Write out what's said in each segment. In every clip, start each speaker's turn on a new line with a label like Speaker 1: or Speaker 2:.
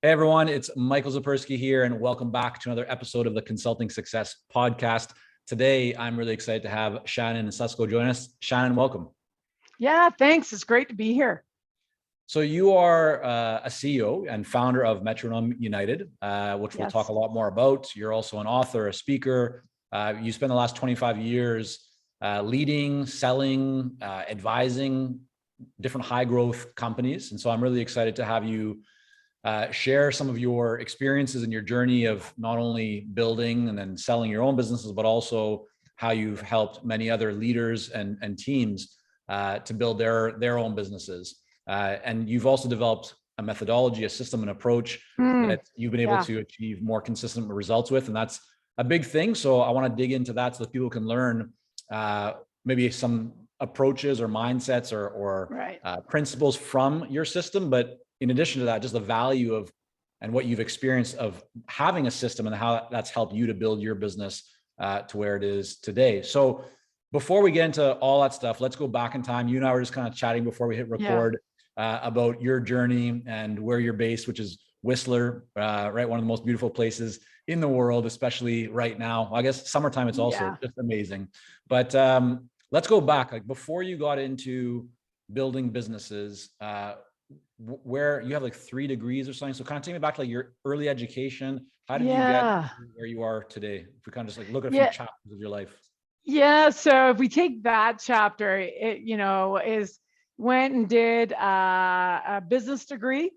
Speaker 1: Hey everyone, it's Michael Zapersky here, and welcome back to another episode of the Consulting Success Podcast. Today, I'm really excited to have Shannon Susko join us. Shannon, welcome.
Speaker 2: Yeah, thanks. It's great to be here.
Speaker 1: So you are a CEO and founder of Metronome United, which we'll talk a lot more about. You're also an author, a speaker. You spent the last 25 years leading, selling, advising different high growth companies. And so I'm really excited to have you share some of your experiences and your journey of not only building and then selling your own businesses, but also how you've helped many other leaders and teams to build their own businesses. And you've also developed a methodology, a system, and approach that you've been able to achieve more consistent results with. And that's a big thing. So I want to dig into that so that people can learn maybe some approaches or mindsets or principles from your system. But in addition to that, just the value of and what you've experienced of having a system and how that's helped you to build your business to where it is today. So before we get into all that stuff, let's go back in time. You and I were just kind of chatting before we hit record about your journey and where you're based, which is Whistler, right? One of the most beautiful places in the world, especially right now. I guess summertime, it's also just amazing. But let's go back. Like before you got into building businesses, where you have like 3 degrees or something. So kind of take me back to like your early education. How did you get where you are today? If we kind of just like look at a few chapters of your life.
Speaker 2: Yeah. So if we take that chapter, it, is went and did a business degree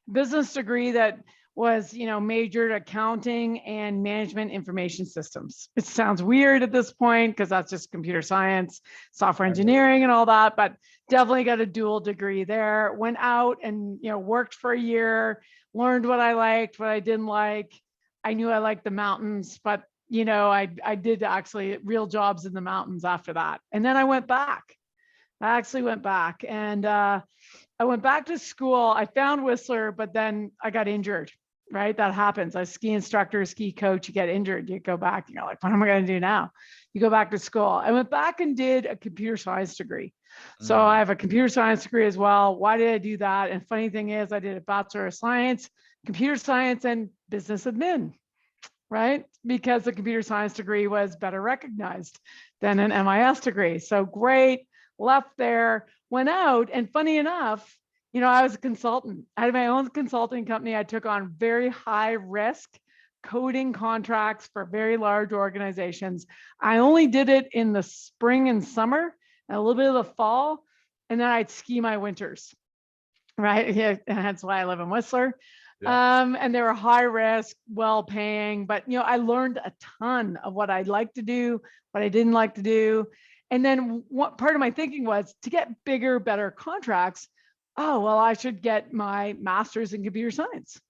Speaker 2: that was, majored accounting and management information systems. It sounds weird at this point because that's just computer science, software engineering and all that, but definitely got a dual degree there. Went out and, worked for a year, learned what I liked, what I didn't like. I knew I liked the mountains, but I did actually real jobs in the mountains after that. And then I went back. I actually went back and I went back to school. I found Whistler, but then I got injured, right? That happens. I ski instructor, ski coach, you get injured, you go back, you're like, what am I going to do now? You go back to school. I went back and did a computer science degree. So I have a computer science degree as well. Why did I do that? And funny thing is I did a Bachelor of Science, Computer Science and Business Admin, right? Because the computer science degree was better recognized than an MIS degree. So great, left there, went out. And funny enough, I was a consultant. I had my own consulting company. I took on very high risk coding contracts for very large organizations. I only did it in the spring and summer and a little bit of the fall. And then I'd ski my winters, right? Yeah, that's why I live in Whistler. And they were high risk, well paying, but I learned a ton of what I'd like to do, what I didn't like to do. And then what part of my thinking was to get bigger, better contracts. Oh, well, I should get my master's in computer science.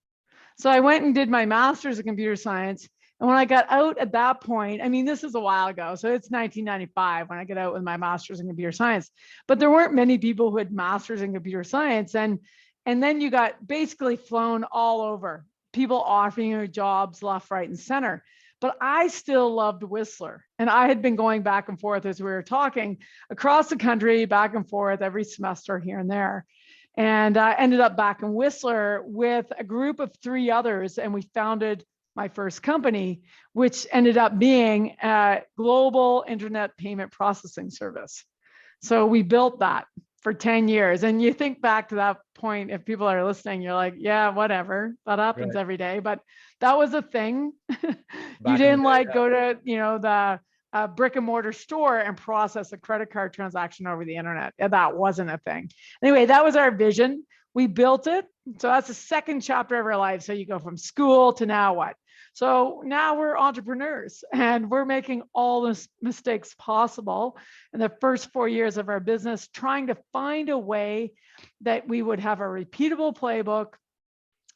Speaker 2: So I went and did my master's in computer science. And when I got out at that point, I mean, this is a while ago. So it's 1995 when I got out with my master's in computer science, but there weren't many people who had masters in computer science. And then you got basically flown all over, people offering you jobs left, right, and center. But I still loved Whistler. And I had been going back and forth as we were talking across the country, back and forth every semester here and there. And I ended up back in Whistler with a group of 3 others. And we founded my first company, which ended up being a global internet payment processing service. So we built that for 10 years. And you think back to that point, if people are listening, you're like, yeah, whatever, that happens every day. But that was a thing. You didn't go to, the brick and mortar store and process a credit card transaction over the internet. That wasn't a thing. Anyway, that was our vision. We built it. So that's the second chapter of our life. So you go from school to now what? So now we're entrepreneurs and we're making all the mistakes possible in the first 4 years of our business, trying to find a way that we would have a repeatable playbook.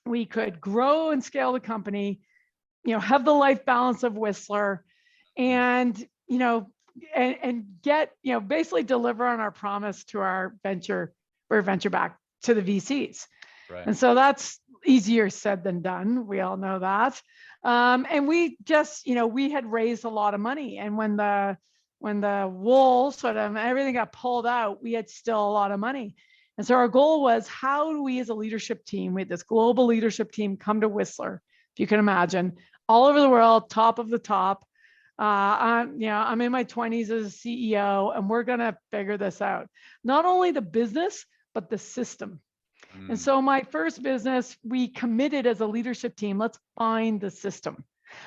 Speaker 2: We could grow and scale the company, have the life balance of Whistler and get, basically deliver on our promise to our venture back to the VCs. Right. And so that's easier said than done. We all know that. And we just, we had raised a lot of money. And when the wool sort of everything got pulled out, we had still a lot of money. And so our goal was, how do we as a leadership team, we had this global leadership team come to Whistler, if you can imagine, all over the world, top of the top. I'm in my 20s as a CEO, and we're going to figure this out. Not only the business, but the system. And so my first business, we committed as a leadership team, let's find the system.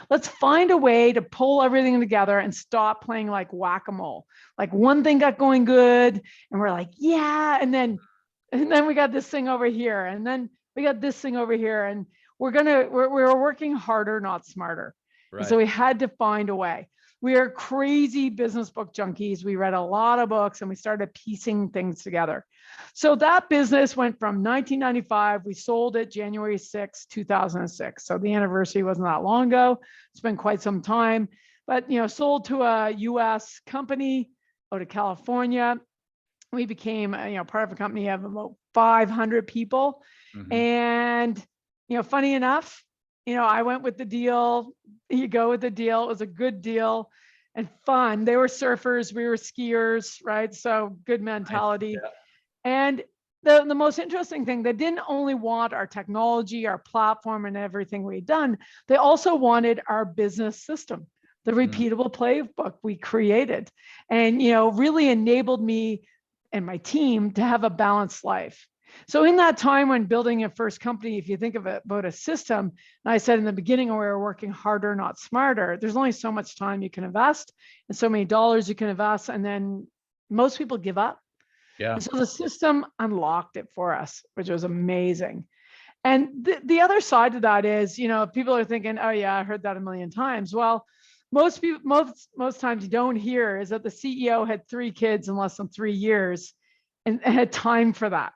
Speaker 2: Let's find a way to pull everything together and stop playing like whack-a-mole. Like one thing got going good and we're like, yeah. And then we got this thing over here. And then we got this thing over here. And we're working harder, not smarter. Right. And so we had to find a way. We are crazy business book junkies. We read a lot of books and we started piecing things together. So that business went from 1995. We sold it January 6, 2006. So the anniversary wasn't that long ago. It's been quite some time, but sold to a US company out of California. We became part of a company of about 500 people. Mm-hmm. And funny enough, I went with the deal. You go with the deal. It was a good deal and fun. They were surfers, we were skiers, right? So good mentality. Yeah. And the most interesting thing, they didn't only want our technology, our platform, and everything we'd done. They also wanted our business system, the repeatable playbook we created, and really enabled me and my team to have a balanced life. So in that time when building a first company, if you think of it about a system, and I said in the beginning, we were working harder, not smarter. There's only so much time you can invest and so many dollars you can invest. And then most people give up. Yeah. And so the system unlocked it for us, which was amazing. And the other side to that is, people are thinking, oh yeah, I heard that a million times. Well, most times you don't hear is that the CEO had 3 kids in less than 3 years and had time for that.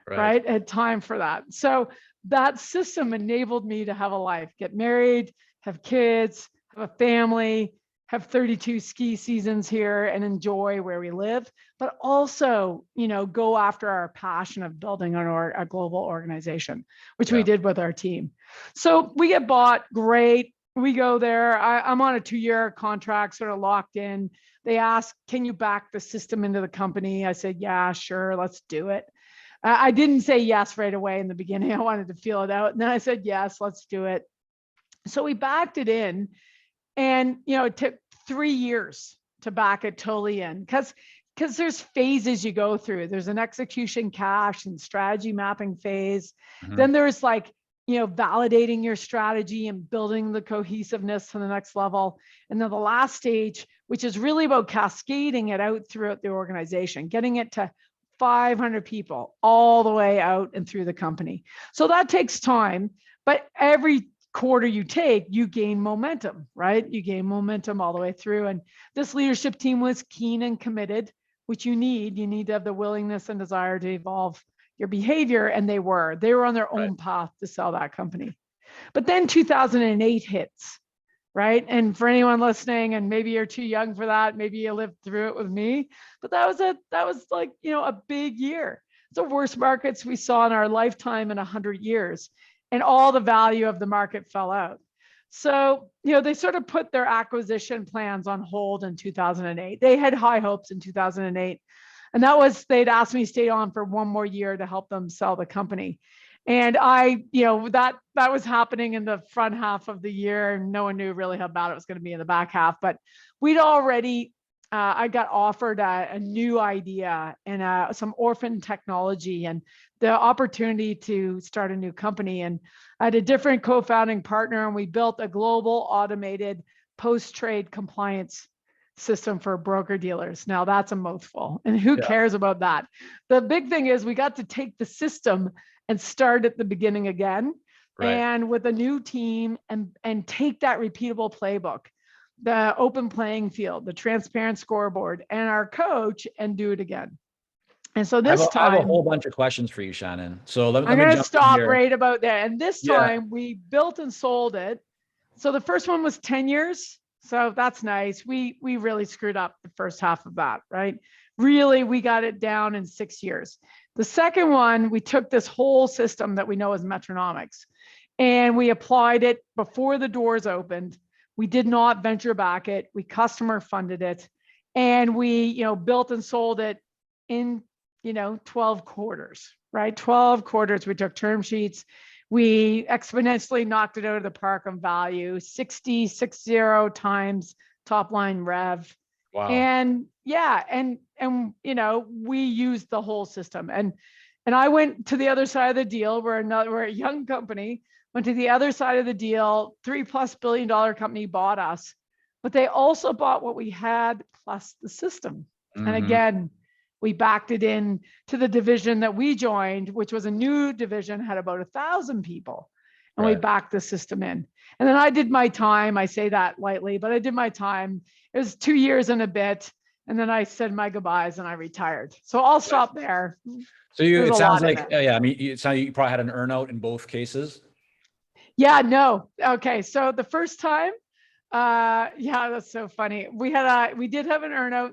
Speaker 2: Right? Had time for that. So that system enabled me to have a life, get married, have kids, have a family, have 32 ski seasons here and enjoy where we live, but also, go after our passion of building a global organization, which we did with our team. So we get bought, great. We go there. I'm on a 2-year contract, sort of locked in. They ask, can you back the system into the company? I said, yeah, sure, let's do it. I didn't say yes right away in the beginning. I wanted to feel it out. And then I said, yes, let's do it. So we backed it in, and, it took 3 years to back it totally in, because there's phases you go through. There's an execution cache and strategy mapping phase. Mm-hmm. Then there's validating your strategy and building the cohesiveness to the next level. And then the last stage, which is really about cascading it out throughout the organization, getting it to 500 people all the way out and through the company. So that takes time, but every quarter you take, you gain momentum, right? You gain momentum all the way through. And this leadership team was keen and committed, which you need. You need to have the willingness and desire to evolve your behavior. And they were on their own path to sell that company. But then 2008 hits. Right. And for anyone listening, and maybe you're too young for that, maybe you lived through it with me, but that was a big year. It's the worst markets we saw in our lifetime in 100 years, and all the value of the market fell out. So, they sort of put their acquisition plans on hold in 2008. They had high hopes in 2008. And they'd asked me to stay on for 1 more year to help them sell the company. And that was happening in the front half of the year, and no one knew really how bad it was going to be in the back half. But we'd already, I got offered a new idea and some orphan technology and the opportunity to start a new company. And I had a different co-founding partner, and we built a global automated post-trade compliance system for broker dealers. Now that's a mouthful, and who cares about that? The big thing is we got to take the system and start at the beginning again, and with a new team, and take that repeatable playbook, the open playing field, the transparent scoreboard, and our coach, and do it again. And so this time,
Speaker 1: I have a whole bunch of questions for you, Shannon. So let
Speaker 2: I'm going to stop right about there. And this time we built and sold it. So the first one was 10 years. So that's nice. We really screwed up the first half of that, right? Really, we got it down in 6 years. The second one, we took this whole system that we know as Metronomics, and we applied it before the doors opened. We did not venture back it. We customer funded it, and we, built and sold it in 12 quarters, right? 12 quarters. We took term sheets. We exponentially knocked it out of the park on value, 60 times top line rev.
Speaker 1: Wow.
Speaker 2: And we used the whole system. And I went to the other side of the deal. We're a young company, went to the other side of the deal, $3+ billion company bought us, but they also bought what we had plus the system.
Speaker 1: Mm-hmm.
Speaker 2: And again, we backed it in to the division that we joined, which was a new division, had about 1,000 people. And we backed the system in. And then I did my time. I say that lightly, but I did my time. It was 2 years and a bit. And then I said my goodbyes and I retired. So I'll stop there.
Speaker 1: So it sounds like, I mean, it sounds like you probably had an earnout in both cases.
Speaker 2: Yeah, no. Okay. So the first time, that's so funny. We did have an earnout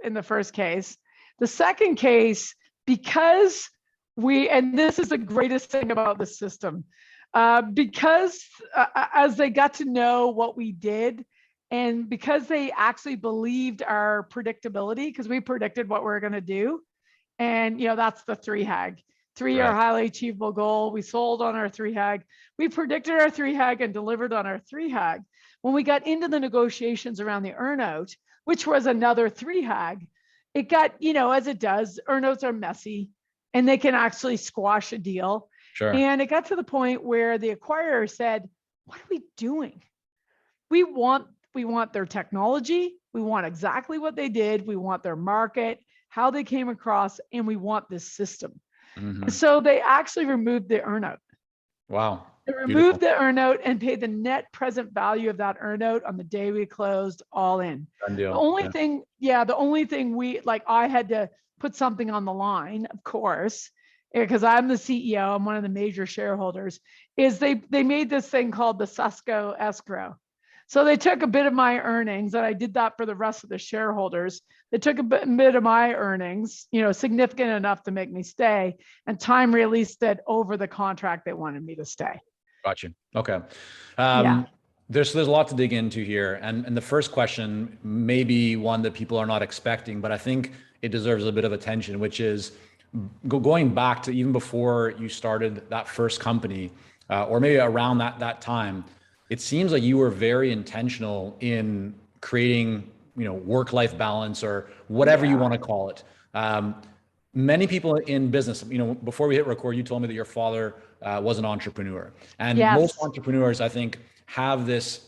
Speaker 2: in the first case. The second case, because and this is the greatest thing about the system, because as they got to know what we did, and because they actually believed our predictability, because we predicted what we were going to do. And, that's the 3HAG, 3-year highly achievable goal. We sold on our 3HAG. We predicted our 3HAG and delivered on our 3HAG. When we got into the negotiations around the earnout, which was another 3HAG, it got, as it does, earnouts are messy and they can actually squash a deal.
Speaker 1: Sure.
Speaker 2: And it got to the point where the acquirer said, what are we doing? We want their technology. We want exactly what they did. We want their market, how they came across, and we want this system. Mm-hmm. So they actually removed the earnout.
Speaker 1: Wow.
Speaker 2: They removed the earnout and paid the net present value of that earnout on the day we closed, all in.
Speaker 1: Done deal.
Speaker 2: The only thing I had to put something on the line, of course, because I'm the CEO, I'm one of the major shareholders, is they made this thing called the Susko escrow. So they took a bit of my earnings, and I did that for the rest of the shareholders. They took a bit of my earnings, significant enough to make me stay, and time released it over the contract they wanted me to stay.
Speaker 1: Gotcha. Okay. There's a lot to dig into here. And the first question may be one that people are not expecting, but I think it deserves a bit of attention, which is going back to even before you started that first company, or maybe around that time. It seems like you were very intentional in creating, work-life balance or whatever you want to call it. Many people in business, before we hit record, you told me that your father was an entrepreneur, and most entrepreneurs, I think, have this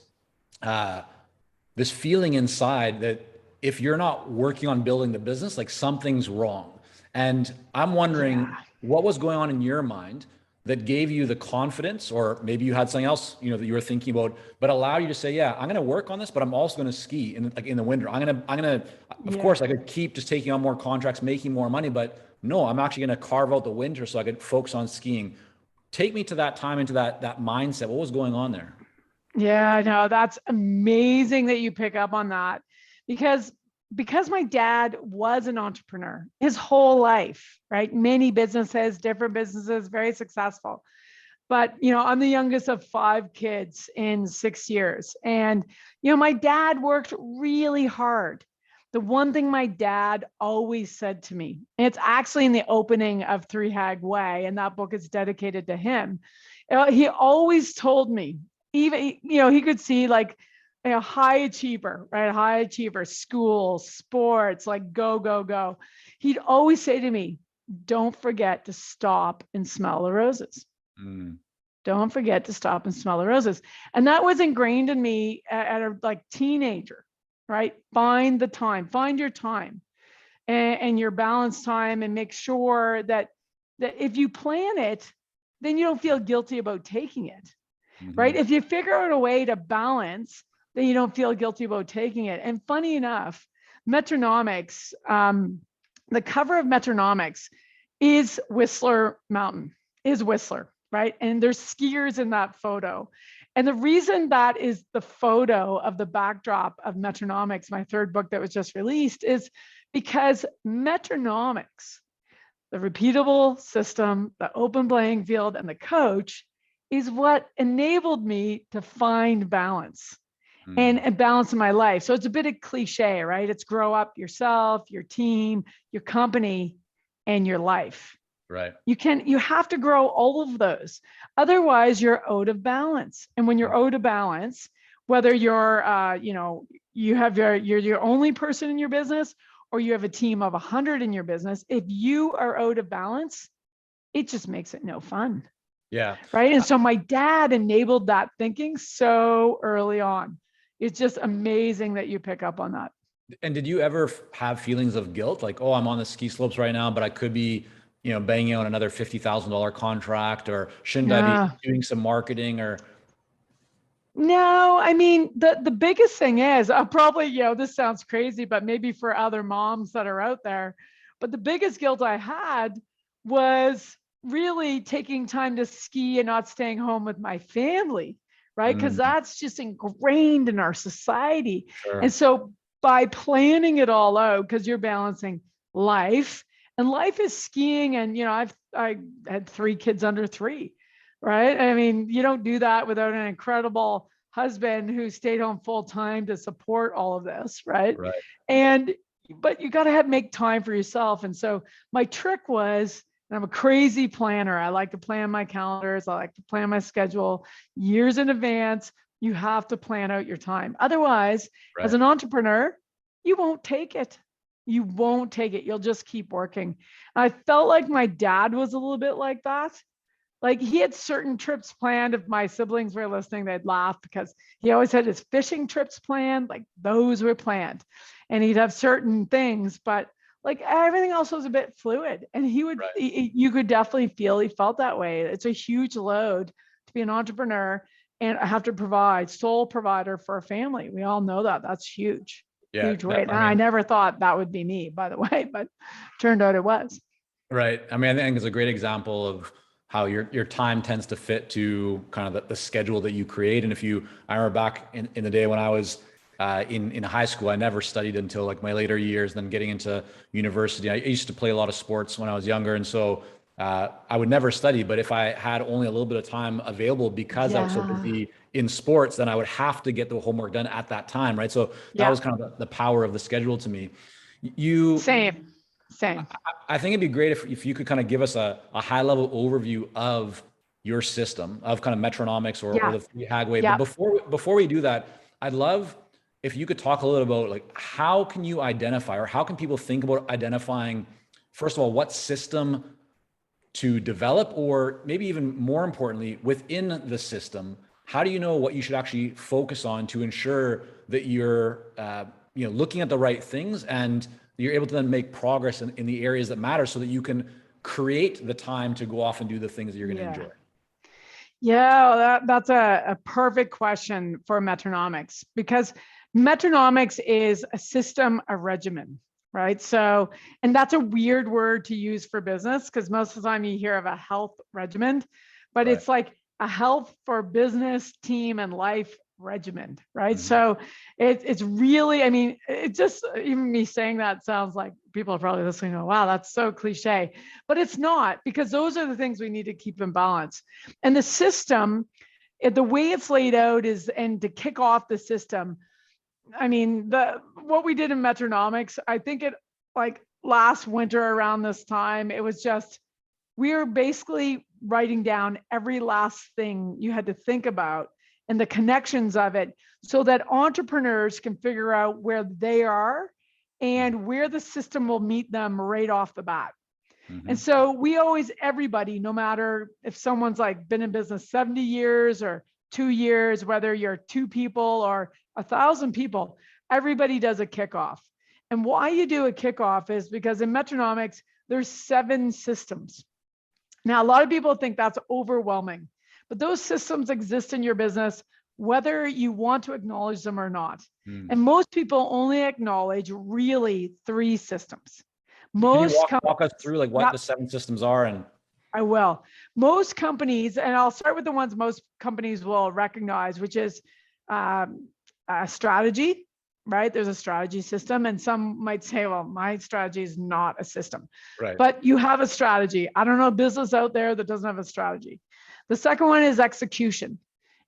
Speaker 1: feeling inside that if you're not working on building the business, like something's wrong. And I'm wondering what was going on in your mind that gave you the confidence, or maybe you had something else, that you were thinking about, but allowed you to say, I'm going to work on this, but I'm also going to ski in the winter. I'm going to, of course I could keep just taking on more contracts, making more money, but no, I'm actually going to carve out the winter so I could focus on skiing. Take me to that time, into that mindset. What was going on there?
Speaker 2: Yeah, no, that's amazing that you pick up on that, because my dad was an entrepreneur his whole life, right? Many businesses, different businesses, very successful. But, I'm the youngest of 5 kids in 6 years. And, my dad worked really hard. The one thing my dad always said to me, and it's actually in the opening of 3HAG Way, and that book is dedicated to him. He always told me, even, he could see like, high achiever, right? High achiever, school, sports, like go. He'd always say to me, don't forget to stop and smell the roses. Don't forget to stop and smell the roses. And that was ingrained in me at a teenager, right? Find the time, find your time and your balance time, and make sure that if you plan it, then you don't feel guilty about taking it, right? If you figure out a way to balance, then you don't feel guilty about taking it. And funny enough, Metronomics, the cover of Metronomics is Whistler Mountain, is Whistler, right? And there's skiers in that photo. And the reason that is the photo of the backdrop of Metronomics, my 3rd book that was just released, is because Metronomics, the repeatable system, the open playing field, and the coach is what enabled me to find balance. And balance in my life. So it's a bit of cliche, right? It's grow up yourself, your team, your company, and your life.
Speaker 1: Right.
Speaker 2: You have to grow all of those. Otherwise you're out of balance. And when you're out of balance, whether you're, you're your only person in your business, or you have a team of 100 in your business, if you are out of balance, it just makes it no fun.
Speaker 1: Yeah.
Speaker 2: Right. And so my dad enabled that thinking so early on. It's just amazing that you pick up on that.
Speaker 1: And did you ever have feelings of guilt? Like, oh, I'm on the ski slopes right now, but I could be, banging out another $50,000 contract, or shouldn't I be doing some marketing? Or
Speaker 2: no, I mean, the biggest thing is, I'll probably, this sounds crazy, but maybe for other moms that are out there, but the biggest guilt I had was really taking time to ski and not staying home with my family, right? Because that's just ingrained in our society.
Speaker 1: Sure.
Speaker 2: And so by planning it all out, because you're balancing life, and life is skiing, and I had 3 kids under 3. Right. I mean, you don't do that without an incredible husband who stayed home full time to support all of this. Right. But you got to make time for yourself. And so my trick was, and I'm a crazy planner. I like to plan my calendars. I like to plan my schedule years in advance. You have to plan out your time. Otherwise, as an entrepreneur, you won't take it. You won't take it. You'll just keep working. And I felt like my dad was a little bit like that. Like he had certain trips planned. If my siblings were listening, they'd laugh because he always had his fishing trips planned. Like those were planned, and he'd have certain things, but like everything else was a bit fluid. And he would, you could definitely feel he felt that way. It's a huge load to be an entrepreneur and have to provide, sole provider for a family. We all know that. That's huge.
Speaker 1: Yeah,
Speaker 2: huge weight. And I never thought that would be me, by the way, but turned out it was.
Speaker 1: Right. I mean, I think it's a great example of how your time tends to fit to kind of the schedule that you create. And I remember back in the day when I was in high school, I never studied until like my later years, then getting into university. I used to play a lot of sports when I was younger. And so I would never study, but if I had only a little bit of time available because I was so busy in sports, then I would have to get the homework done at that time. Right. So that was kind of the power of the schedule to me.
Speaker 2: Same.
Speaker 1: I think it'd be great if you could kind of give us a high level overview of your system of kind of Metronomics or the 3 Hagway. But before we do that, I'd love if you could talk a little about like, how can you identify, or how can people think about identifying, first of all, what system to develop, or maybe even more importantly, within the system, how do you know what you should actually focus on to ensure that you're looking at the right things and you're able to then make progress in the areas that matter, so that you can create the time to go off and do the things that you're going to enjoy?
Speaker 2: Yeah, that's a perfect question for Metronomics, because Metronomics is a system, a regimen, right? So, and that's a weird word to use for business, because most of the time you hear of a health regimen, but it's like a health for business, team, and life regimen, right? So it's really, I mean, it just, even me saying that sounds like people are probably listening, oh, wow, that's so cliche, but it's not, because those are the things we need to keep in balance. And the system, the way it's laid out is, and to kick off the system, I mean, what we did in Metronomics, I think it, like last winter around this time, it was just, we were basically writing down every last thing you had to think about and the connections of it, so that entrepreneurs can figure out where they are and where the system will meet them right off the bat. And so we always, everybody, no matter if someone's like been in business 70 years or 2 years, whether you're 2 people or 1,000 people, everybody does a kickoff. And why you do a kickoff is because in Metronomics, there's 7 systems. Now, a lot of people think that's overwhelming, but those systems exist in your business, whether you want to acknowledge them or not. And most people only acknowledge really 3 systems.
Speaker 1: Can you walk us through like what the 7 systems are? And
Speaker 2: I will. Most companies, and I'll start with the ones most companies will recognize, which is a strategy, right? There's a strategy system, and some might say, well, my strategy is not a system, but you have a strategy. I don't know a business out there that doesn't have a strategy. The second one is execution,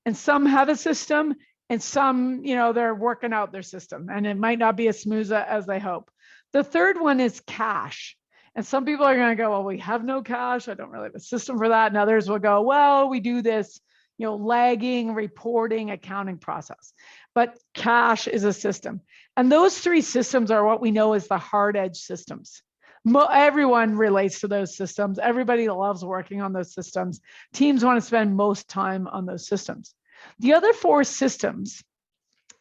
Speaker 2: and some have a system, and some, they're working out their system, and it might not be as smooth as they hope. The third one is cash. And some people are going to go, well, we have no cash. I don't really have a system for that. And others will go, well, we do this, lagging, reporting, accounting process. But cash is a system. And those three systems are what we know as the hard edge systems. Everyone relates to those systems. Everybody loves working on those systems. Teams want to spend most time on those systems. The other four systems,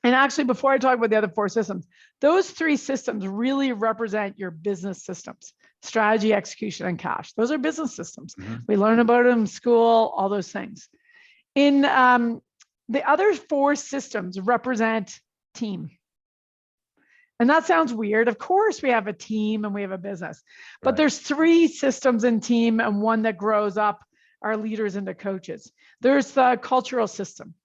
Speaker 2: and actually before I talk about the other four systems, those three systems really represent your business systems: strategy, execution, and cash. Those are business systems. We learn about them in school, all those things. In the other four systems represent team. And that sounds weird. Of course, we have a team and we have a business, but there's three systems in team, and one that grows up our leaders into coaches. There's the cultural system.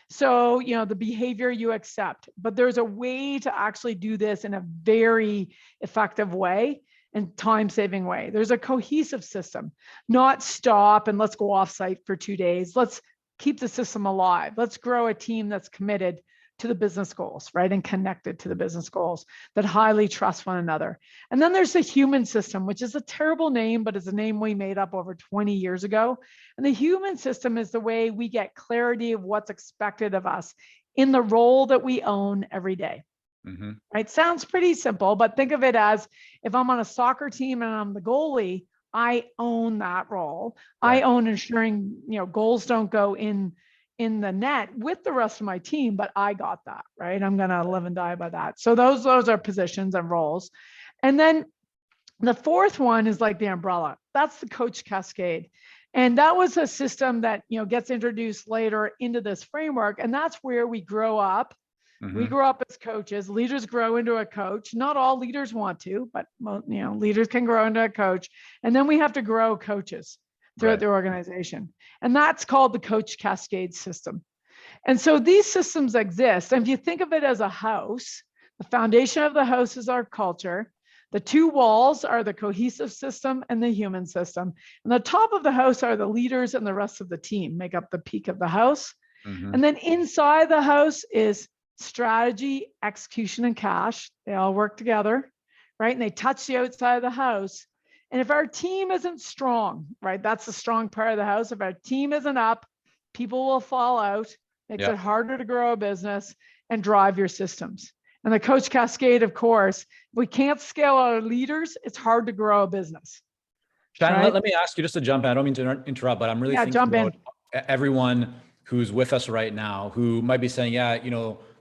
Speaker 2: So, the behavior you accept, but there's a way to actually do this in a very effective way and time-saving way. There's a cohesive system, not stop and let's go off-site for 2 days. Let's keep the system alive. Let's grow a team that's committed to the business goals, right? And connected to the business goals, that highly trust one another. And then there's the human system, which is a terrible name, but it's a name we made up over 20 years ago. And the human system is the way we get clarity of what's expected of us in the role that we own every day. Right? Sounds pretty simple, but think of it as if I'm on a soccer team and I'm the goalie, I own that role. I own ensuring, goals don't go in the net with the rest of my team, but I got that, right? I'm going to live and die by that. So those are positions and roles. And then the fourth one is like the umbrella. That's the Coach Cascade. And that was a system that, gets introduced later into this framework. And that's where we grow up. We grow up as coaches. Leaders grow into a coach. Not all leaders want to, but leaders can grow into a coach. And then we have to grow coaches throughout the organization. And that's called the Coach Cascade system. And so these systems exist. And if you think of it as a house, the foundation of the house is our culture. The two walls are the cohesive system and the human system. And the top of the house are the leaders, and the rest of the team make up the peak of the house. And then inside the house is strategy, execution, and cash. They all work together, right? And they touch the outside of the house. And if our team isn't strong, right, that's the strong part of the house. If our team isn't up, people will fall out, makes it harder to grow a business and drive your systems. And the Coach Cascade, of course, if we can't scale our leaders, it's hard to grow a business.
Speaker 1: Shannon, let me ask you just to jump in. I don't mean to interrupt, but I'm really thinking about everyone who's with us right now who might be saying,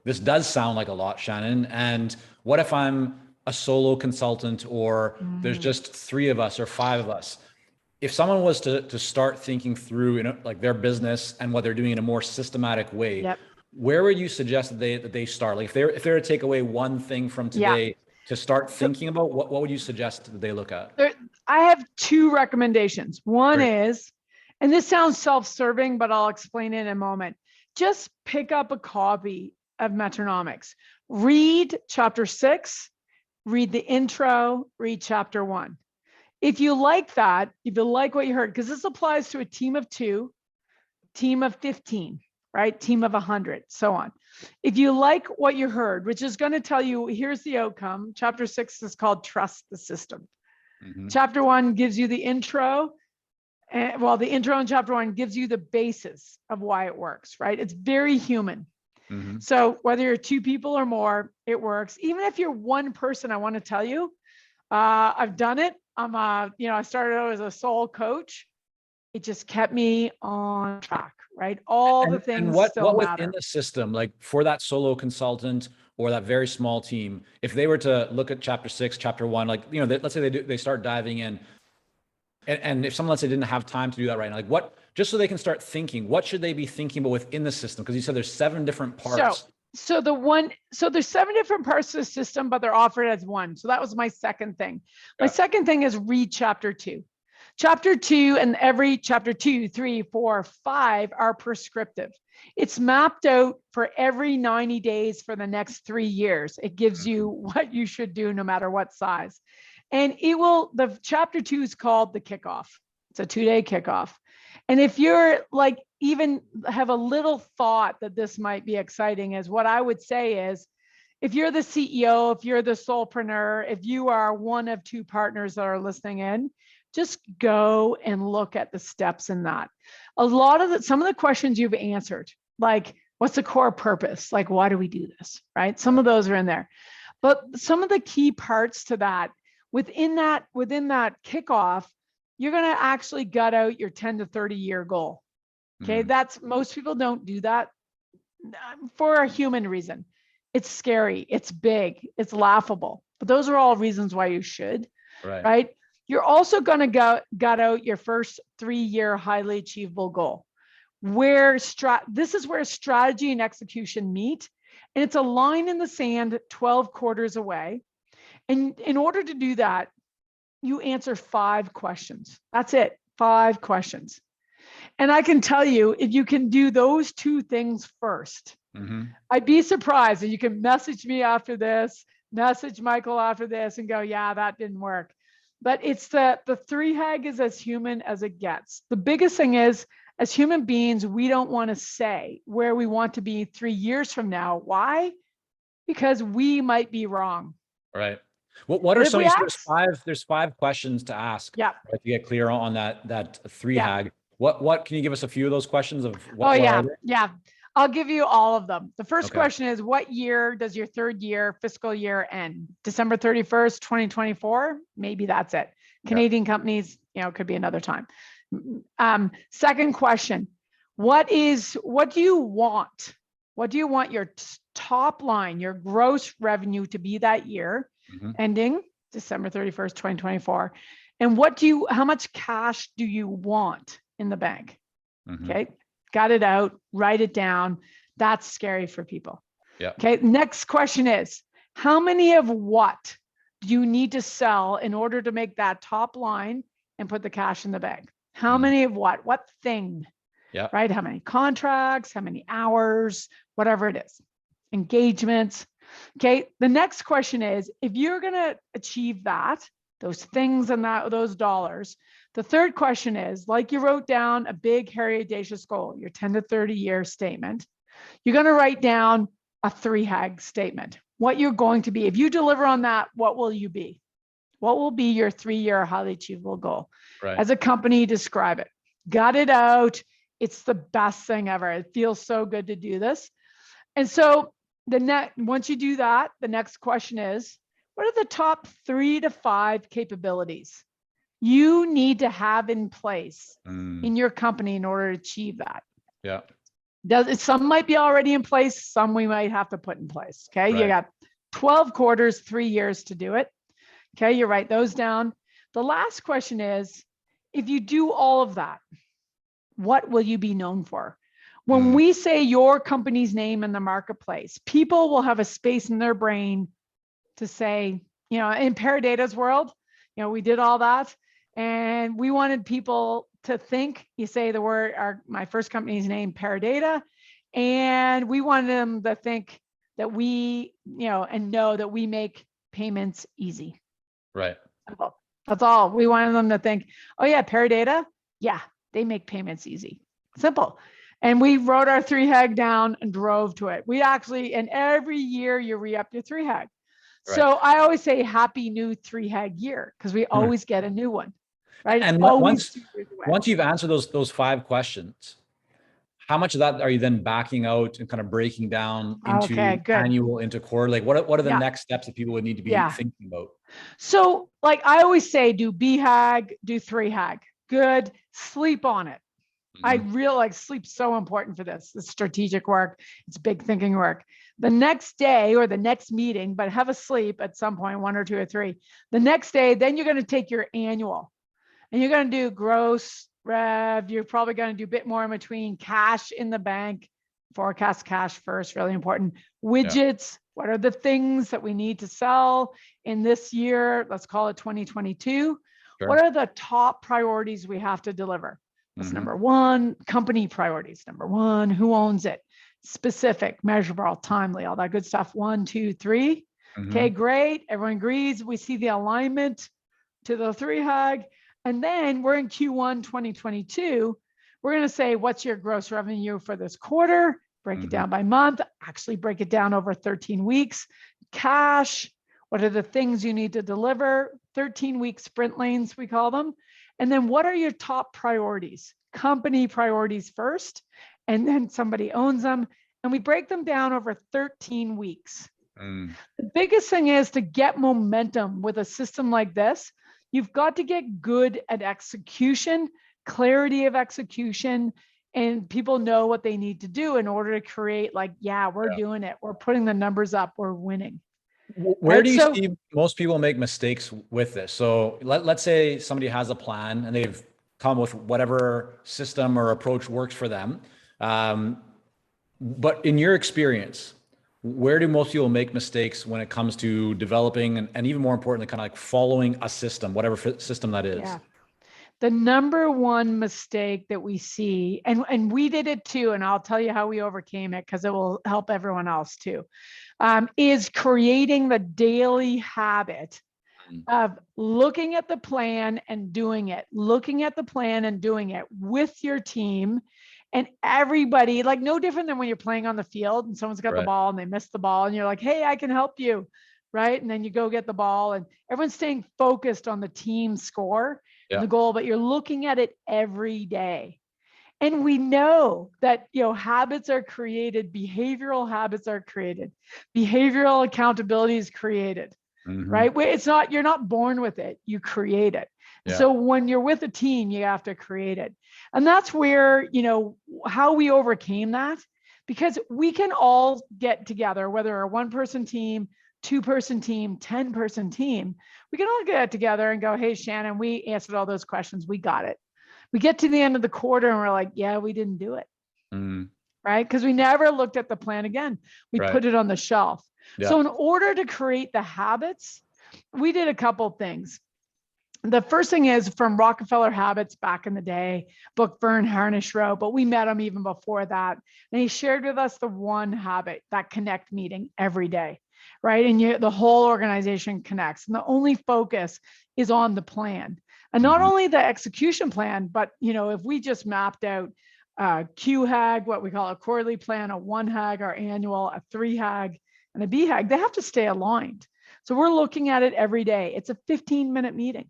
Speaker 1: this does sound like a lot, Shannon. And what if I'm a solo consultant, or there's just 3 of us or 5 of us? If someone was to start thinking through, like their business and what they're doing in a more systematic way, where would you suggest that they start? Like if they're to take away one thing from today to start thinking about, what would you suggest that they look at?
Speaker 2: I have 2 recommendations. One is, and this sounds self-serving, but I'll explain it in a moment. Just pick up a copy of Metronomics. Read chapter 6, read the intro, read chapter 1. If you like that, if you like what you heard, because this applies to a team of 2, team of 15, right? Team of 100, so on. If you like what you heard, which is going to tell you, here's the outcome. Chapter 6 is called Trust the System. Chapter 1 gives you the intro. The intro in chapter 1 gives you the basis of why it works, right? It's very human. So whether you're 2 people or more, it works. Even if you're 1 person, I want to tell you, I've done it. I started out as a sole coach. It just kept me on track, right? All the things
Speaker 1: and what
Speaker 2: still
Speaker 1: within
Speaker 2: matter.
Speaker 1: the system, like for that solo consultant or that very small team, if they were to look at chapter 6, chapter 1, like, let's say they start diving in, and if someone, let's say, didn't have time to do that right now, like just so they can start thinking, what should they be thinking about within the system? Because you said there's 7 different parts.
Speaker 2: So there's 7 different parts of the system, but they're offered as one. So that was my second thing. My second thing is read chapter 2. Chapter 2 and every chapter 2, 3, 4, 5 are prescriptive. It's mapped out for every 90 days for the next 3 years. It gives you what you should do no matter what size. And the chapter 2 is called the kickoff. It's a 2-day kickoff. And if you're like, even have a little thought that this might be exciting, is what I would say is, if you're the CEO, if you're the solopreneur, if you are one of two partners that are listening in, just go and look at the steps in that. Some of the questions you've answered, like what's the core purpose? Like, why do we do this? Right? Some of those are in there. But some of the key parts to that, within that kickoff, you're going to actually gut out your 10 to 30 year goal. Okay. Most people don't do that for a human reason. It's scary. It's big. It's laughable. But those are all reasons why you should. Right? You're also going to gut out your first 3-year highly achievable goal, this is where strategy and execution meet. And it's a line in the sand 12 quarters away. And in order to do that, you answer 5 questions. That's it, 5 questions. And I can tell you, if you can do those 2 things first, I'd be surprised. And you can message me after this, message Michael after this and go, yeah, that didn't work. But it's the 3 hag is as human as it gets. The biggest thing is, as human beings, we don't want to say where we want to be 3 years from now. Why? Because we might be wrong.
Speaker 1: Right. What are some? There's 5 questions to ask.
Speaker 2: Yeah.
Speaker 1: Right, to get clear on that 3 hag.
Speaker 2: Yeah.
Speaker 1: What can you give us a few of those questions of?
Speaker 2: Yeah. I'll give you all of them. The first question is, what year does your 3rd year fiscal year end? December 31st, 2024. Maybe that's it. Canadian companies, it could be another time. Second question, what do you want? What do you want your top line, your gross revenue to be that year, ending December 31st, 2024? And how much cash do you want in the bank? Okay. Got it out, write it down. That's scary for people.
Speaker 1: Yeah.
Speaker 2: Okay. Next question is, how many of what do you need to sell in order to make that top line and put the cash in the bank? How many of what? What thing?
Speaker 1: Yeah.
Speaker 2: Right? How many contracts? How many hours? Whatever it is. Engagements. Okay. The next question is, if you're going to achieve those things and those dollars, the third question is, like you wrote down a big, hairy, audacious goal, your 10 to 30 year statement, you're going to write down a 3 hag statement, what you're going to be. If you deliver on that, what will you be? What will be your 3-year highly achievable goal?
Speaker 1: Right.
Speaker 2: As a company, describe it. Got it out. It's the best thing ever. It feels so good to do this. And so once you do that, the next question is, what are the top 3 to 5 capabilities you need to have in place in your company in order to achieve that?
Speaker 1: Yeah.
Speaker 2: Some might be already in place. Some we might have to put in place. Okay.
Speaker 1: Right.
Speaker 2: You got 12 quarters, 3 years to do it. Okay. You write those down. The last question is, if you do all of that, what will you be known for? When we say your company's name in the marketplace, people will have a space in their brain to say, in Paradata's world, we did all that. And we wanted people to think, you say the word, my first company's name, Paradata. And we wanted them to think that we, and know that we make payments easy.
Speaker 1: Right.
Speaker 2: Simple. That's all. We wanted them to think, oh yeah, Paradata. Yeah, they make payments easy. Simple. And we wrote our 3 hag down and drove to it. And every year you re-up your 3 hag. Right. So I always say happy new 3 hag year, because we always get a new one. Right.
Speaker 1: And once you've answered those 5 questions, how much of that are you then backing out and kind of breaking down into annual, into quarter? Like what are the next steps that people would need to be thinking about? So
Speaker 2: like I always say, do B hag, do 3 hag. Good. Sleep on it. I realize sleep's so important for this. It's strategic work. It's big thinking work. The next day or the next meeting, but have a sleep at some point, 1 or 2 or 3. The next day, then you're going to take your annual and you're going to do gross rev. You're probably going to do a bit more in between, cash in the bank, forecast cash first, really important. Widgets. What are the things that we need to sell in this year? Let's call it 2022. Sure. What are the top priorities we have to deliver? That's number 1. Company priorities. Number 1, who owns it? Specific, measurable, timely, all that good stuff. 1, 2, 3. Okay, great. Everyone agrees. We see the alignment to the 3 hag. And then we're in Q1 2022. We're going to say, what's your gross revenue for this quarter? Break it down by month, actually break it down over 13 weeks. cash? What are the things you need to deliver? 13-week sprint lanes, we call them. And then what are your top priorities? Company priorities first, and then somebody owns them. And we break them down over 13 weeks. The biggest thing is to get momentum with a system like this. You've got to get good at execution, clarity of execution, and people know what they need to do in order to create like, yeah, we're doing it. We're putting the numbers up. We're winning.
Speaker 1: Where do you see most people make mistakes with this? So let's say somebody has a plan and they've come with whatever system or approach works for them. But in your experience, where do most people make mistakes when it comes to developing and even more importantly, kind of like following a system, whatever system that is?
Speaker 2: Yeah. The number one mistake that we see, and we did it too, and I'll tell you how we overcame it because it will help everyone else too, is creating the daily habit of looking at the plan and doing it, looking at the plan and doing it with your team and everybody, like no different than when you're playing on the field and someone's got the ball and they missed the ball and you're like, hey, I can help you, right? And then you go get the ball and everyone's staying focused on the team score and the goal, but you're looking at it every day. And we know that, habits are created, behavioral habits are created, behavioral accountability is created, right? It's not, you're not born with it, you create it. Yeah. So when you're with a team, you have to create it. And that's where, how we overcame that, because we can all get together, whether a 1-person team, 2-person team, 10-person team, we can all get together and go, hey, Shannon, we answered all those questions. We got it. We get to the end of the quarter and we're like, yeah, we didn't do it. Right? Because we never looked at the plan again. We put it on the shelf. Yeah. So in order to create the habits, we did a couple things. The first thing is from Rockefeller Habits back in the day, book Vern Harnish wrote, but we met him even before that. And he shared with us the one habit, that connect meeting every day, right? And the whole organization connects. And the only focus is on the plan. And not only the execution plan, but, if we just mapped out QHAG, what we call a quarterly plan, a 1HAG, our annual, a 3HAG, and a BHAG, they have to stay aligned. So we're looking at it every day. It's a 15-minute meeting.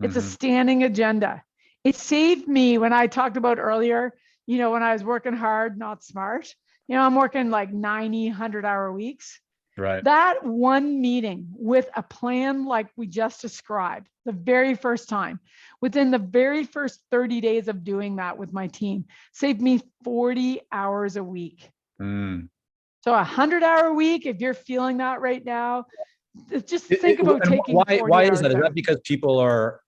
Speaker 2: It's a standing agenda. It saved me when I talked about earlier, when I was working hard, not smart, I'm working like 90, 100-hour weeks. Right. That one meeting with a plan like we just described, the very first time, within the very first 30 days of doing that with my team, saved me 40 hours a week. So 100-hour week, if you're feeling that right now, just think about taking 40
Speaker 1: why
Speaker 2: hours
Speaker 1: is that? Is
Speaker 2: out.
Speaker 1: that because people are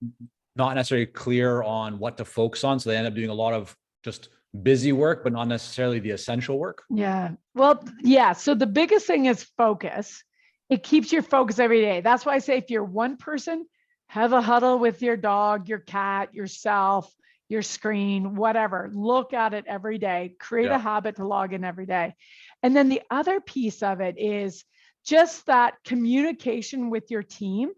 Speaker 1: not necessarily clear on what to focus on, so they end up doing a lot of just busy work, but not necessarily the essential work?
Speaker 2: Yeah. Well, yeah. So the biggest thing is focus. It keeps your focus every day. That's why I say if you're one person, have a huddle with your dog, your cat, yourself, your screen, whatever. Look at it every day. Create a habit to log in every day. And then the other piece of it is just that communication with your team.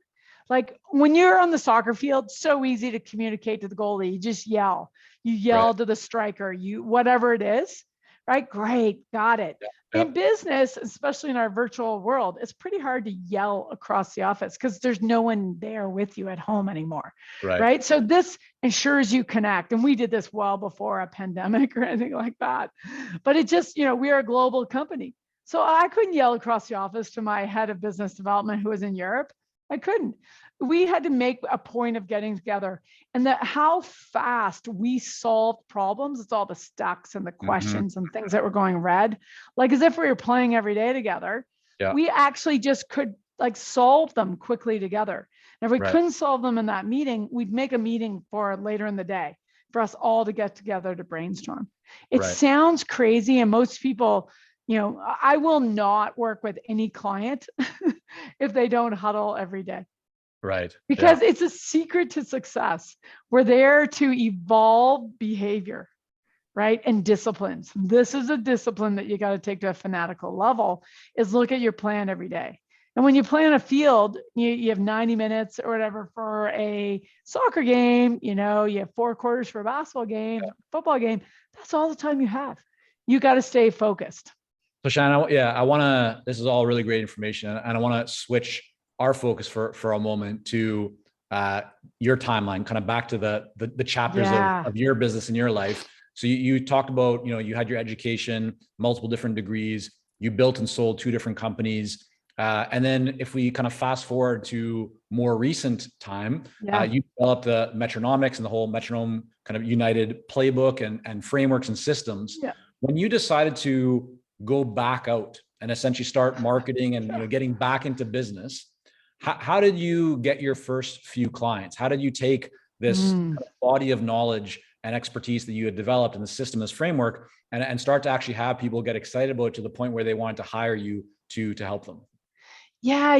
Speaker 2: Like when you're on the soccer field, so easy to communicate to the goalie. You just yell. You yell to the striker, whatever it is, right? Great, got it. In business, especially in our virtual world, it's pretty hard to yell across the office because there's no one there with you at home anymore, right? So this ensures you connect. And we did this well before a pandemic or anything like that. But it just, we are a global company. So I couldn't yell across the office to my head of business development who was in Europe. I couldn't. We had to make a point of getting together, and that how fast we solved problems. It's all the stacks and the questions and things that were going red, like as if we were playing every day together. We actually just could like solve them quickly together. And if we couldn't solve them in that meeting, we'd make a meeting for later in the day for us all to get together to brainstorm. It sounds crazy, and most people, I will not work with any client if they don't huddle every day.
Speaker 1: Right.
Speaker 2: Because it's a secret to success. We're there to evolve behavior, right? And disciplines. This is a discipline that you got to take to a fanatical level, is look at your plan every day. And when you plan a field, you have 90 minutes or whatever for a soccer game, you have 4 quarters for a basketball game, football game. That's all the time you have. You got to stay focused.
Speaker 1: So Shannon, yeah, I want to, this is all really great information, and I want to switch our focus for a moment to your timeline, kind of back to the chapters
Speaker 2: Yeah.
Speaker 1: of your business in your life. So you talked about, you had your education, multiple different degrees, you built and sold 2 different companies. And then if we kind of fast forward to more recent time,
Speaker 2: Yeah.
Speaker 1: you developed the Metronomics and the whole Metronome kind of United playbook and frameworks and systems.
Speaker 2: Yeah.
Speaker 1: When you decided to go back out and essentially start marketing and getting back into business, how did you get your first few clients? How did you take this body of knowledge and expertise that you had developed in the system, this framework, and start to actually have people get excited about it to the point where they wanted to hire you to help them?
Speaker 2: Yeah,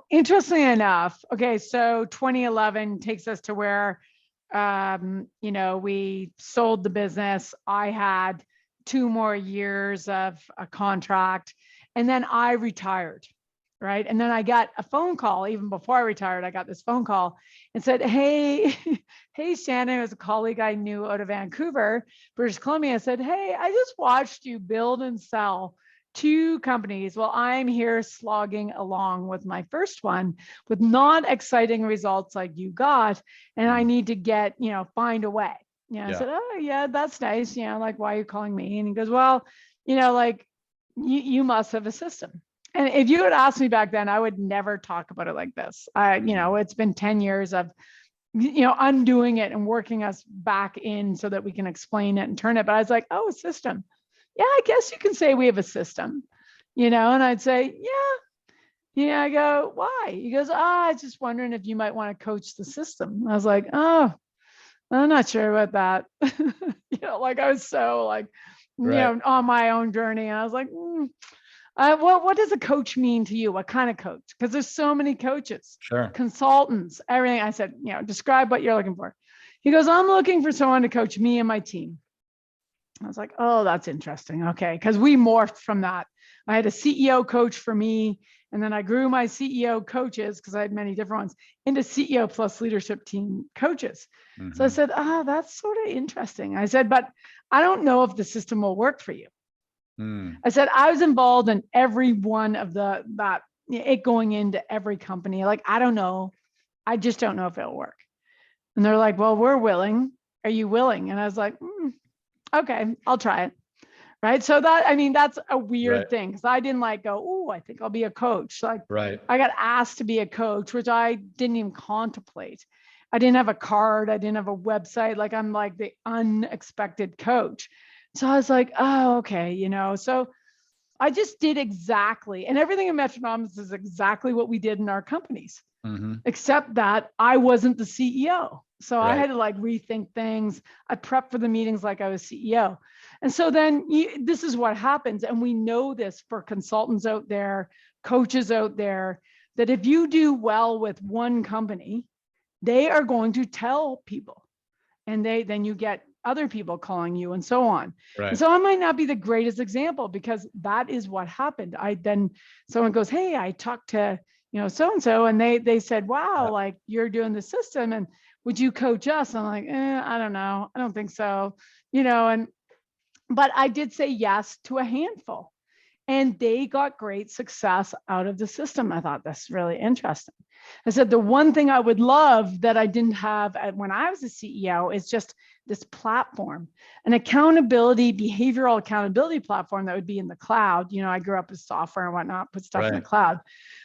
Speaker 2: interestingly enough, okay, so 2011 takes us to where, we sold the business. I had 2 more years of a contract, and then I retired, right? And then I got a phone call. Even before I retired, I got this phone call and said, hey, hey, Shannon. It was a colleague I knew out of Vancouver, British Columbia. I said, hey, I just watched you build and sell 2 companies. Well, I'm here slogging along with my first one with not exciting results like you got. And I need to get, find a way. I said, oh yeah, that's nice. Like, why are you calling me? And he goes, well, like you must have a system. And if you had asked me back then, I would never talk about it like this. It's been 10 years of, undoing it and working us back in so that we can explain it and turn it. But I was like, oh, a system. Yeah, I guess you can say we have a system, and I'd say, yeah. I go, why? He goes, I was just wondering if you might want to coach the system. I was like, oh, I'm not sure about that. Like I was so like, on my own journey. And I was like, what does a coach mean to you? What kind of coach? Because there's so many coaches,
Speaker 1: Sure.
Speaker 2: Consultants, everything. I said, describe what you're looking for. He goes, I'm looking for someone to coach me and my team. I was like, oh, that's interesting. Okay. Because we morphed from that. I had a CEO coach for me. And then I grew my CEO coaches, because I had many different ones, into CEO plus leadership team coaches. So I said, that's sort of interesting. I said, but I don't know if the system will work for you. I said, I was involved in every one of it going into every company. Like, I don't know. I just don't know if it'll work. And they're like, well, we're willing. Are you willing? And I was like, okay, I'll try it. Right. So that's a weird thing, because I didn't go, oh, I think I'll be a coach. Like, I got asked to be a coach, which I didn't even contemplate. I didn't have a card. I didn't have a website. Like, I'm like the unexpected coach. So I was like, oh, okay. So I just did exactly, and everything in Metronome is exactly what we did in our companies, except that I wasn't the CEO. So I had to rethink things. I prepped for the meetings like I was CEO. And so then this is what happens. And we know this for consultants out there, coaches out there, that if you do well with one company, they are going to tell people, and then you get other people calling you and so on. And so I might not be the greatest example, because that is what happened. Someone goes, hey, I talked to, so-and-so, and they said, wow, like you're doing the system, and would you coach us? I'm like, I don't know. I don't think so. But I did say yes to a handful, and they got great success out of the system. I thought that's really interesting. I said, the one thing I would love that I didn't have when I was a CEO is just this platform, an behavioral accountability platform that would be in the cloud. I grew up with software and whatnot, put stuff in the cloud.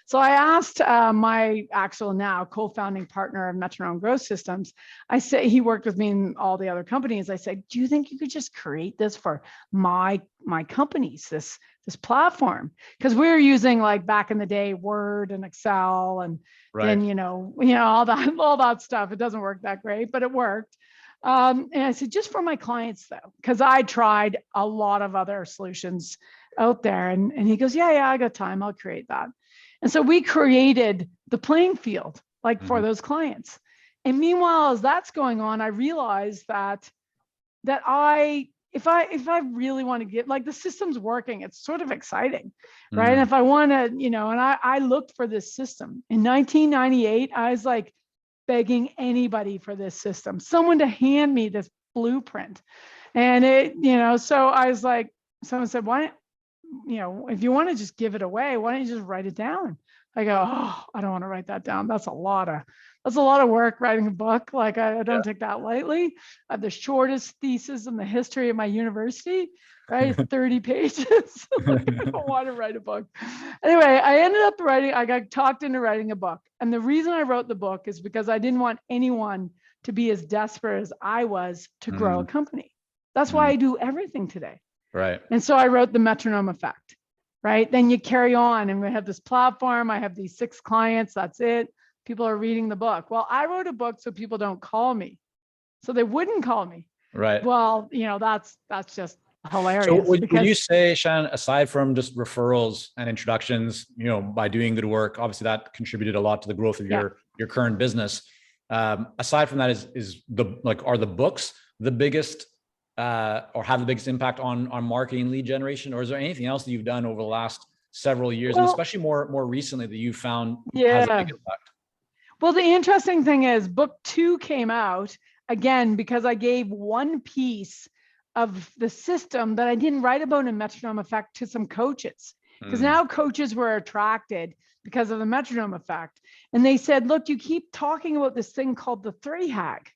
Speaker 2: So I asked my actual now co-founding partner of Metronome Growth Systems, I said, he worked with me in all the other companies. I said, do you think you could just create this for my companies, this platform? Because we were using, like, back in the day, Word and Excel, and then, all that stuff. It doesn't work that great, but it worked. And I said, just for my clients though, because I tried a lot of other solutions out there. And he goes, yeah, I got time. I'll create that. And so we created the playing field, like, for those clients. And meanwhile, as that's going on, I realized that if I really want to get, like, the system's working, it's sort of exciting, right? And if I want to, and I looked for this system in 1998, I was like begging anybody for this system, someone to hand me this blueprint. And so I was like, someone said, why if you want to just give it away, why don't you just write it down? I go, oh, I don't want to write that down. That's a lot of work writing a book. Like I don't take that lightly. I have the shortest thesis in the history of my university, right? 30 pages. Like, I don't want to write a book. Anyway, I got talked into writing a book. And the reason I wrote the book is because I didn't want anyone to be as desperate as I was to grow a company. That's why I do everything today.
Speaker 1: Right.
Speaker 2: And so I wrote the Metronome Effect, right? Then you carry on and we have this platform. I have these 6 clients. That's it. People are reading the book. Well, I wrote a book so people don't call me. So they wouldn't call me.
Speaker 1: Right.
Speaker 2: Well, that's just hilarious.
Speaker 1: So would you say, Shannon, aside from just referrals and introductions, by doing good work, obviously that contributed a lot to the growth of your current business. Aside from that, are the books the biggest or have the biggest impact on marketing lead generation? Or is there anything else that you've done over the last several years, and especially more recently, that you've found has a big impact?
Speaker 2: Well, the interesting thing is book 2 came out again because I gave one piece of the system that I didn't write about in Metronome Effect to some coaches, because now coaches were attracted because of the Metronome Effect. And they said, look, you keep talking about this thing called the 3 hack,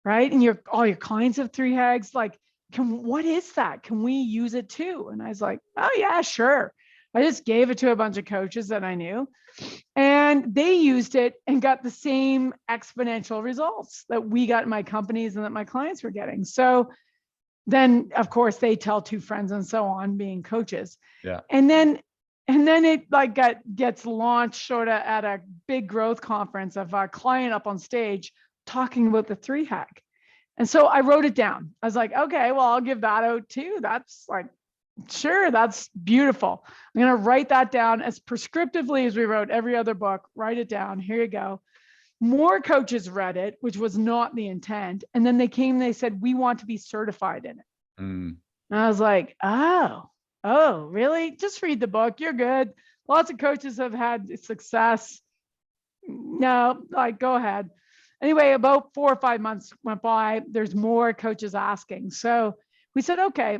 Speaker 2: right? And all your clients have 3 hacks. Like, what is that? Can we use it too? And I was like, oh yeah, sure. I just gave it to a bunch of coaches that I knew, and they used it and got the same exponential results that we got in my companies and that my clients were getting. So then of course they tell 2 friends and so on, being coaches.
Speaker 1: Yeah.
Speaker 2: And then it like gets launched sort of at a big growth conference of a client up on stage talking about the 3 hack. And so I wrote it down. I was like, okay, well, I'll give that out too. That's like, sure, that's beautiful. I'm going to write that down as prescriptively as we wrote every other book. Write it down. Here you go. More coaches read it, which was not the intent. And then they said, we want to be certified in it. And I was like, oh, really? Just read the book. You're good. Lots of coaches have had success. No, like, go ahead. Anyway, about 4 or 5 months went by. There's more coaches asking. So we said, okay,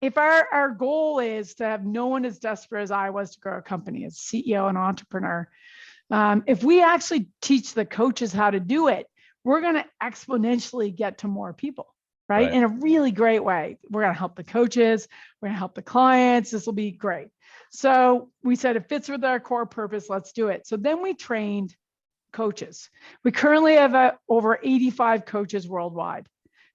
Speaker 2: if our goal is to have no one as desperate as I was to grow a company as CEO and entrepreneur, if we actually teach the coaches how to do it, we're going to exponentially get to more people, right? In a really great way. We're going to help the coaches. We're going to help the clients. This will be great. So we said, it fits with our core purpose. Let's do it. So then we trained coaches. We currently have over 85 coaches worldwide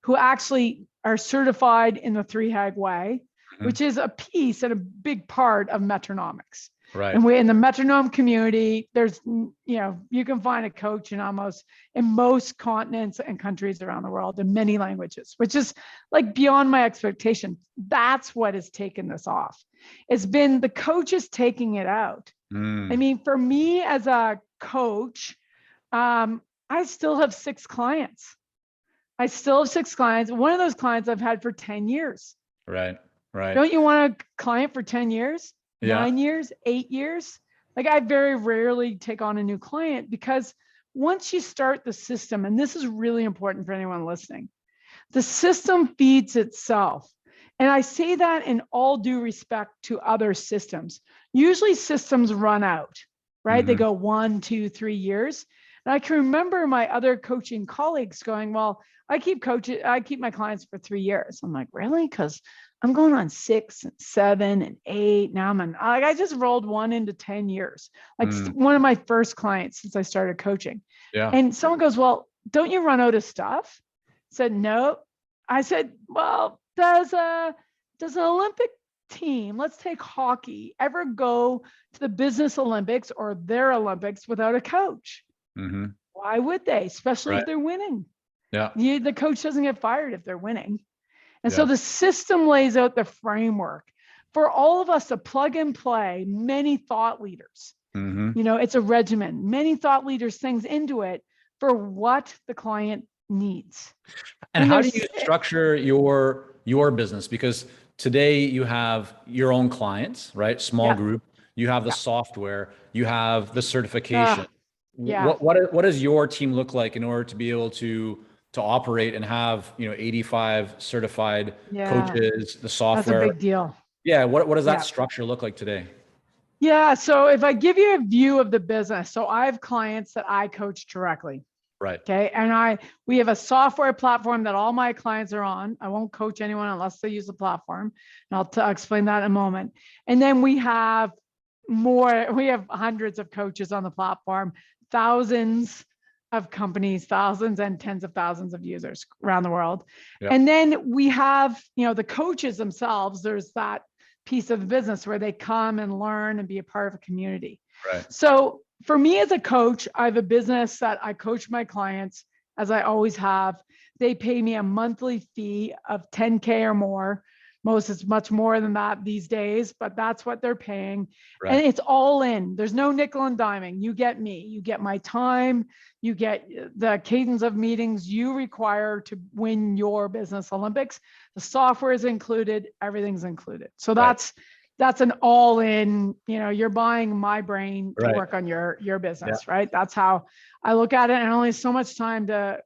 Speaker 2: who actually are certified in the 3 hack way, which is a piece and a big part of Metronomics.
Speaker 1: Right.
Speaker 2: And we in the Metronome community, there's, you can find a coach in most continents and countries around the world in many languages, which is like beyond my expectation. That's what has taken this off. It's been the coaches taking it out. I mean, for me as a coach, I still have 6 clients. One of those clients I've had for 10 years.
Speaker 1: Right.
Speaker 2: Don't you want a client for 10 years, 9 years, 8 years? Like, I very rarely take on a new client, because once you start the system, and this is really important for anyone listening, the system feeds itself. And I say that in all due respect to other systems. Usually systems run out, right? They go 1, 2, 3 years. And I can remember my other coaching colleagues going, well, I keep my clients for 3 years. I'm like, really? Because I'm going on 6 and 7 and 8. Now I just rolled one into 10 years. Like one of my first clients since I started coaching. Yeah. And someone goes, well, don't you run out of stuff? I said, no. I said, well, does an Olympic team, let's take hockey, ever go to the business Olympics or their Olympics without a coach? Why would they? Especially if they're winning. Yeah. The coach doesn't get fired if they're winning. And so the system lays out the framework for all of us to plug and play many thought leaders. It's a regimen, many thought leaders, things into it for what the client needs.
Speaker 1: And how do you structure your business? Because today you have your own clients, right? Small group, you have the software, you have the certification. What does your team look like in order to be able to operate and have 85 certified coaches, the software?
Speaker 2: That's a big deal.
Speaker 1: Yeah. What does that
Speaker 2: Yeah.
Speaker 1: structure look like today?
Speaker 2: Yeah. So if I give you a view of the business, so I have clients that I coach directly.
Speaker 1: Right.
Speaker 2: Okay. And we have a software platform that all my clients are on. I won't coach anyone unless they use the platform. And I'll explain that in a moment. And then we have hundreds of coaches on the platform, thousands of companies, thousands and tens of thousands of users around the world.
Speaker 1: Yep.
Speaker 2: And then we have, the coaches themselves, there's that piece of the business where they come and learn and be a part of a community.
Speaker 1: Right.
Speaker 2: So for me as a coach, I have a business that I coach my clients, as I always have. They pay me a monthly fee of 10K or more. Most is much more than that these days, but that's what they're paying.
Speaker 1: Right.
Speaker 2: And it's all in. There's no nickel and diming. You get me. You get my time. You get the cadence of meetings you require to win your business Olympics. The software is included. Everything's included. So that's an all in, you're buying my brain to work on your business, right? That's how I look at it. And only so much time to,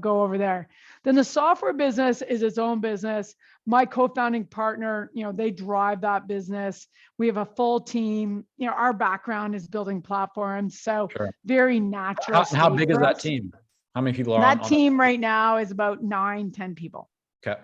Speaker 2: go over there. Then the software business is its own business. My co-founding partner, they drive that business. We have a full team. Our background is building platforms. So very natural.
Speaker 1: How big is that team? How many people are
Speaker 2: on that team right now? Is about 9-10 people.
Speaker 1: Okay.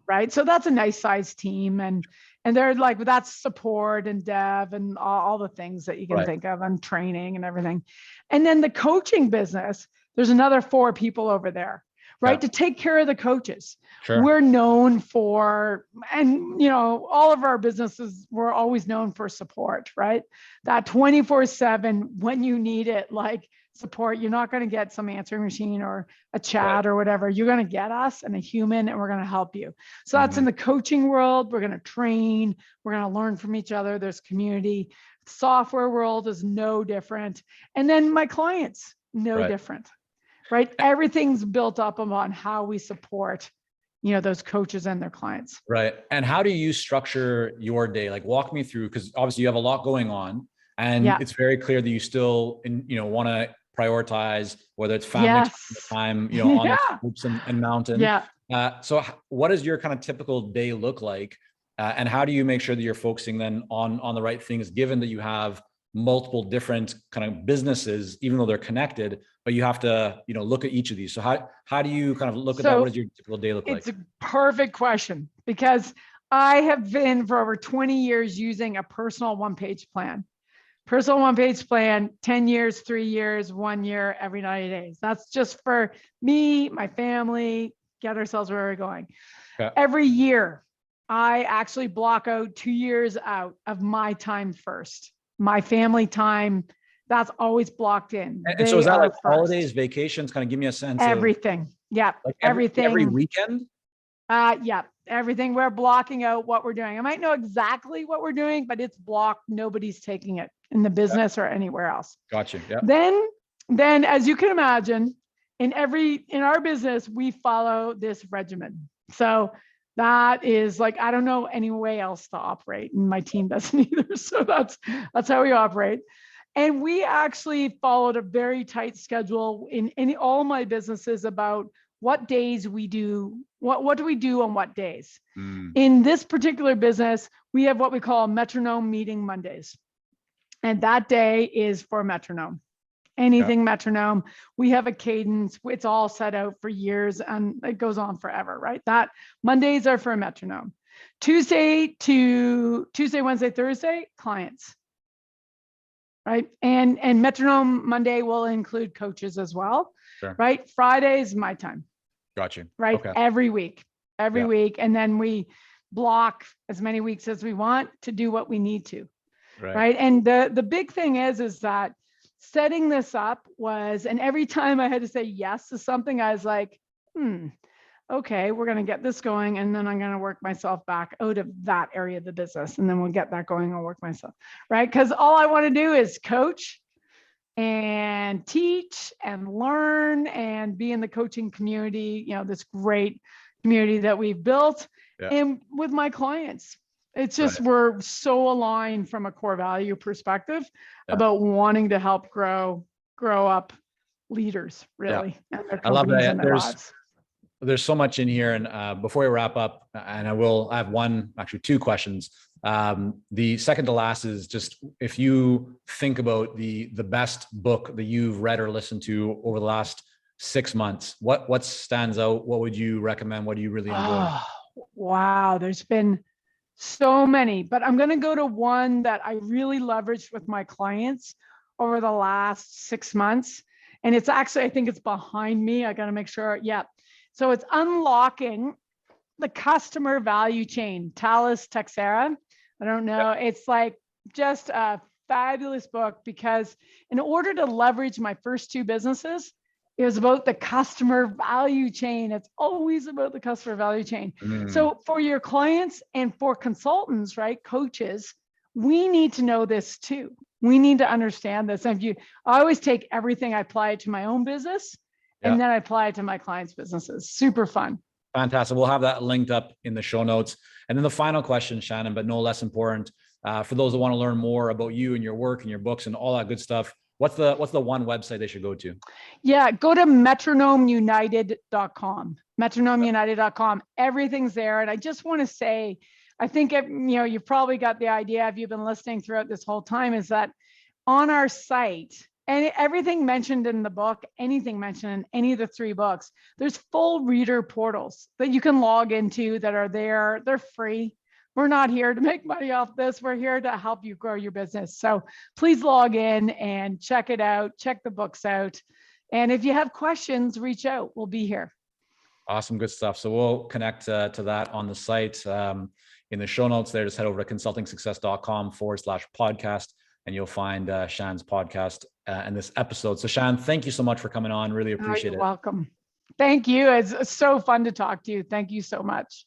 Speaker 2: Right. So that's a nice sized team. And they're like, that's support and dev and all the things that you can think of, and training and everything. And then the coaching business, there's another 4 people over there, right? To take care of the coaches. We're known for, and all of our businesses, we're always known for support, right? That 24/7 when you need it, like support. You're not going to get some answering machine or a chat or whatever. You're going to get us and a human, and we're going to help you. So that's in the coaching world. We're going to train. We're going to learn from each other. There's community. Software world is no different. And then my clients, no different, right? Everything's built up on how we support, those coaches and their clients.
Speaker 1: Right. And how do you structure your day? Like, walk me through, because obviously you have a lot going on, and it's very clear that you still, want to prioritize, whether it's family time, on the slopes and mountain. So what does your kind of typical day look like? And how do you make sure that you're focusing then on the right things, given that you have multiple different kind of businesses, even though they're connected, but you have to, look at each of these. So how do you kind of look at that? What does your typical day look like?
Speaker 2: It's a perfect question, because I have been for over 20 years using a personal one-page plan. 10 years, 3 years, 1 year, every 90 days. That's just for me, my family, get ourselves where we're going. Every year, I actually block out 2 years out of my time first. My family time, that's always blocked in.
Speaker 1: And so is that like holidays, vacations? Kind of give me a sense
Speaker 2: everything.
Speaker 1: Like everything. Every weekend?
Speaker 2: Everything. We're blocking out what we're doing. I might know exactly what we're doing, but it's blocked. Nobody's taking it in the business or anywhere else.
Speaker 1: Gotcha. Yeah.
Speaker 2: Then as you can imagine, in our business, we follow this regimen. So that is like, I don't know any way else to operate, and my team doesn't either. So that's how we operate. And we actually followed a very tight schedule in all my businesses about what days we do, what do we do on what days. In this particular business, we have what we call Metronome meeting Mondays. And that day is for Metronome. Anything Metronome. We have a cadence. It's all set out for years, and it goes on forever, right? That Mondays are for Metronome. Tuesday, Wednesday, Thursday, clients. Right. And Metronome Monday will include coaches as well. Right. Fridays, my time.
Speaker 1: Got you.
Speaker 2: Right. Okay. Every week. And then we block as many weeks as we want to do what we need to. Right. And the big thing is that setting this up was, and every time I had to say yes to something, I was like, okay, we're going to get this going, and then I'm going to work myself back out of that area of the business, and then we'll get that going. I'll work myself, right? Because all I want to do is coach and teach and learn and be in the coaching community, this great community that we've built, and with my clients. It's just, we're so aligned from a core value perspective about wanting to help grow up leaders, really. And their
Speaker 1: I love that.
Speaker 2: And their lives.
Speaker 1: there's so much in here. And before we wrap up, and I have actually two questions. The second to last is just, if you think about the best book that you've read or listened to over the last 6 months, what stands out? What would you recommend? What do you really enjoy?
Speaker 2: Oh, wow. There's been so many, but I'm going to go to one that I really leveraged with my clients over the last 6 months. And it's actually, I think it's behind me. I got to make sure. Yeah. So it's Unlocking the Customer Value Chain, Talis Texera. I don't know. It's like just a fabulous book, because in order to leverage my first two businesses, it was about the customer value chain. It's always about the customer value chain. So for your clients and for consultants, right, coaches, we need to know this too. We need to understand this. And I always take everything, I apply it to my own business, and then I apply it to my clients' businesses. Super fun.
Speaker 1: Fantastic. We'll have that linked up in the show notes. And then the final question, Shannon, but no less important, for those that want to learn more about you and your work and your books and all that good stuff, what's the one website they should go to?
Speaker 2: Yeah, go to metronomeunited.com. Metronomeunited.com. Everything's there. And I just want to say, I think you've probably got the idea, if you've been listening throughout this whole time, is that on our site, and everything mentioned in the book, anything mentioned in any of the 3 books, there's full reader portals that you can log into that are there. They're free. We're not here to make money off this. We're here to help you grow your business. So please log in and check it out. Check the books out. And if you have questions, reach out. We'll be here. Awesome.
Speaker 1: Good stuff. So we'll connect to that on the site. In the show notes there, just head over to consultingsuccess.com/podcast, and you'll find Shan's podcast and this episode. So Shan, thank you so much for coming on. Really appreciate it.
Speaker 2: You're welcome. Thank you. It's so fun to talk to you. Thank you so much.